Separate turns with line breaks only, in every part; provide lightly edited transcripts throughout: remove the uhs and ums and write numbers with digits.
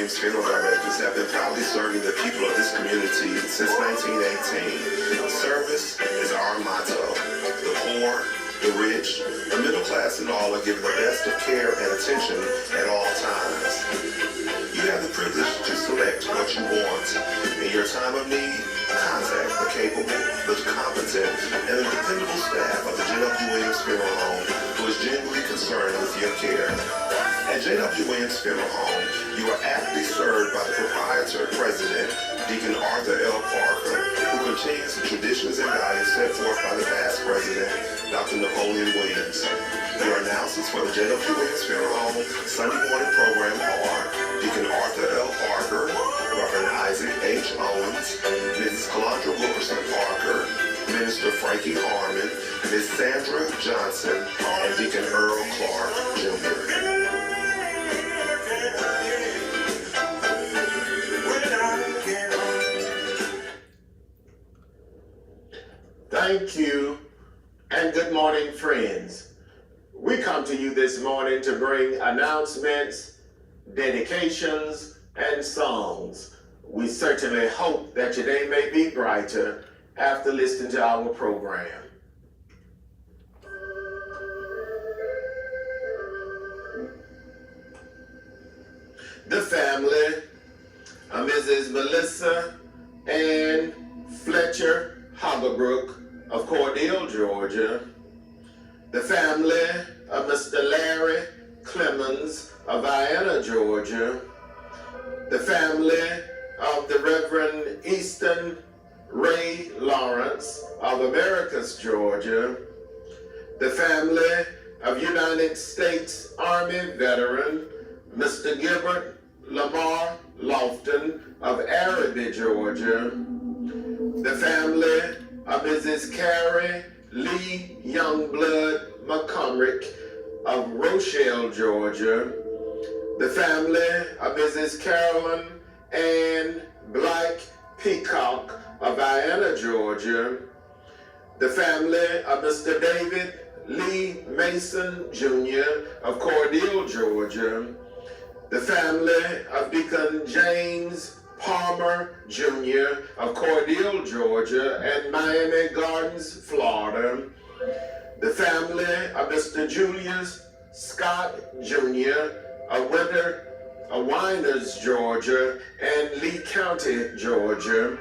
Jwwilliams funeral directors have been proudly serving the people of this community since 1918. Service is our motto. The poor, the rich, the middle class and all are given the best of care and attention at all times. You have the privilege to select what you want. In your time of need, contact the capable, the competent, and the dependable staff of the Jwwilliams Funeral Home who is genuinely concerned with your care. At Jwwilliams Funeral Home, you are aptly served by the proprietor, president, Deacon Arthur L. Parker, who continues the traditions and values set forth by the past president, Dr. Napoleon Williams. Your announcements for the Jwwilliams Funeral Home Sunday morning program are Deacon Arthur L. Parker, Reverend Isaac H. Owens, Mrs. Calandra Wilkerson Parker, Minister Frankie Harmon, Ms. Sandra Johnson, and Deacon Earl Clark, Jr.
Thank you, and good morning, friends. We come to you this morning to bring announcements, dedications, and songs. We certainly hope that your day may be brighter after listening to our program. The family of Mrs. Melissa and Fletcher Haugabrook of Cordele, Georgia. The family of Mr. Larry Clemens of Vienna, Georgia. The family of the Reverend Easton Ray Lawrence of Americus, Georgia. The family of United States Army veteran Mr. Gilbert Lamar Lofton of Araby, Georgia. The family of Mrs. Carrie Lee Youngblood McCormick of Rochelle, Georgia. The family of Mrs. Carolyn Ann Black Peacock of Vienna, Georgia. The family of Mr. David Lee Mason, Jr. of Cordele, Georgia. The family of Deacon James Palmer, Jr. of Cordele, Georgia, and Miami Gardens, Florida. The family of Mr. Julius Scott, Jr. of Winers, Georgia, and Lee County, Georgia.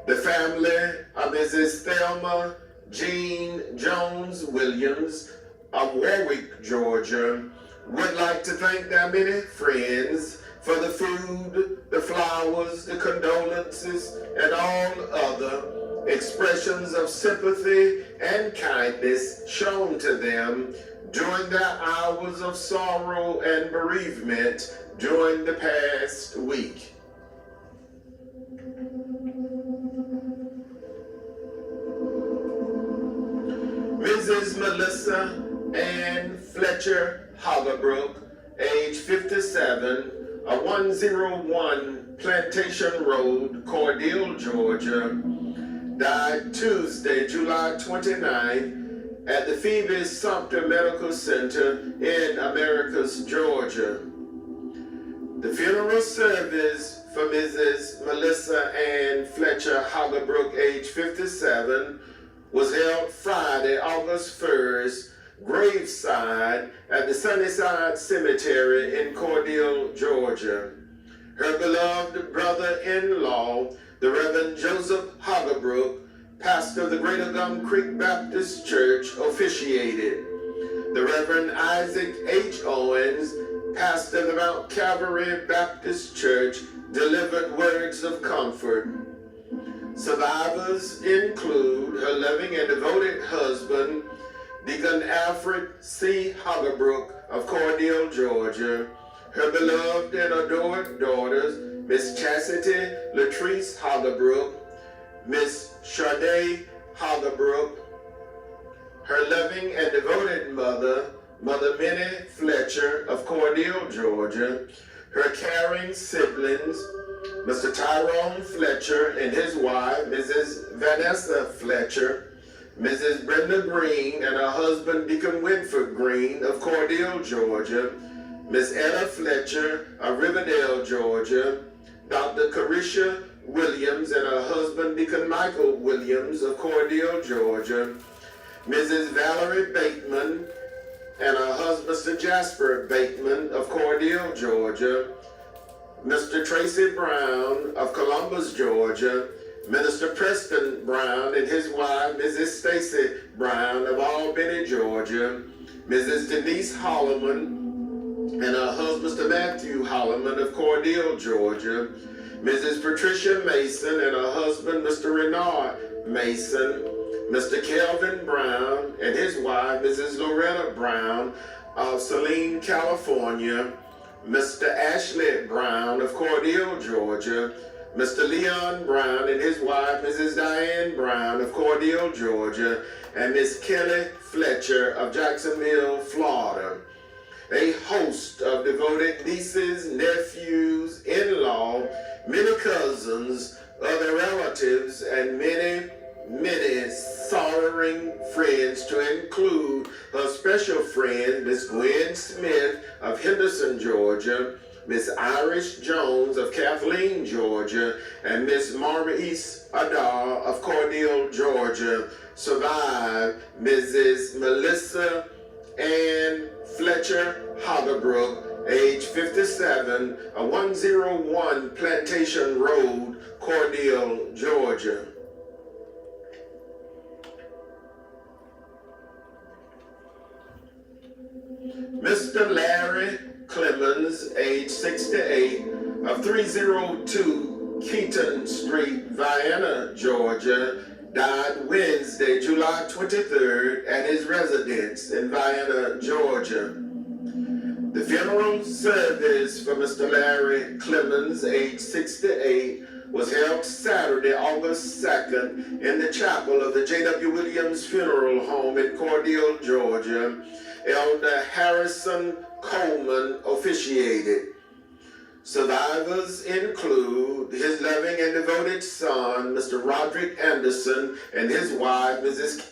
The family of Mrs. Thelma Jean Jones Williams of Warwick, Georgia, would like to thank their many friends for the food, the flowers, the condolences, and all other expressions of sympathy and kindness shown to them during their hours of sorrow and bereavement during the past week. Mrs. Melissa Ann Fletcher Haugabrook, age 57, of 101 Plantation Road, Cordele, Georgia, died Tuesday, July 29, at the Phoebe Sumter Medical Center in Americus, Georgia. The funeral service for Mrs. Melissa Ann Fletcher Haugabrook, age 57, was held Friday, August 1st, graveside at the Sunnyside Cemetery in Cordele, Georgia. Her beloved brother-in-law, the Reverend Joseph Haugabrook, pastor of the Greater Gum Creek Baptist Church, officiated. The Reverend Isaac H. Owens, pastor of the Mount Calvary Baptist Church, delivered words of comfort. Survivors include her loving and devoted husband, Deacon Alfred C. Haugabrook of Cordele, Georgia, her beloved and adored daughters, Miss Chastity Latrice Haugabrook, Miss Sade Haugabrook, her loving and devoted mother, Mother Minnie Fletcher of Cordele, Georgia, her caring siblings, Mr. Tyrone Fletcher and his wife, Mrs. Vanessa Fletcher, Mrs. Brenda Green and her husband, Deacon Winford Green of Cordele, Georgia, Miss Ella Fletcher of Riverdale, Georgia, Dr. Carisha Williams and her husband, Deacon Michael Williams of Cordele, Georgia, Mrs. Valerie Bateman and her husband, Mr. Jasper Bateman of Cordele, Georgia, Mr. Tracy Brown of Columbus, Georgia, Minister Preston Brown and his wife, Mrs. Stacy Brown of Albany, Georgia, Mrs. Denise Holloman and her husband, Mr. Matthew Holloman of Cordele, Georgia, Mrs. Patricia Mason and her husband, Mr. Renard Mason, Mr. Kelvin Brown and his wife, Mrs. Loretta Brown of Saline, California, Mr. Ashley Brown of Cordele, Georgia, Mr. Leon Brown and his wife, Mrs. Diane Brown of Cordele, Georgia, and Miss Kelly Fletcher of Jacksonville, Florida. A host of devoted nieces, nephews, in-law, many cousins, other relatives, and many sorrowing friends, to include her special friend, Miss Gwen Smith of Henderson, Georgia, Miss Irish Jones of Kathleen, Georgia, and Miss Maurice Adar of Cordele, Georgia. Survived Mrs. Melissa Ann Fletcher Haugabrook, age 57, 101 Plantation Road, Cordele, Georgia. Mr. Larry Clemens, age 68, of 302 Keaton Street, Vienna, Georgia, died Wednesday, July 23rd, at his residence in Vienna, Georgia. The funeral service for Mr. Larry Clemens, age 68, was held Saturday, August 2nd, in the chapel of the Jwwilliams Funeral Home in Cordele, Georgia. Elder Harrison Coleman officiated. Survivors include his loving and devoted son, Mr. Roderick Anderson, and his wife, Mrs.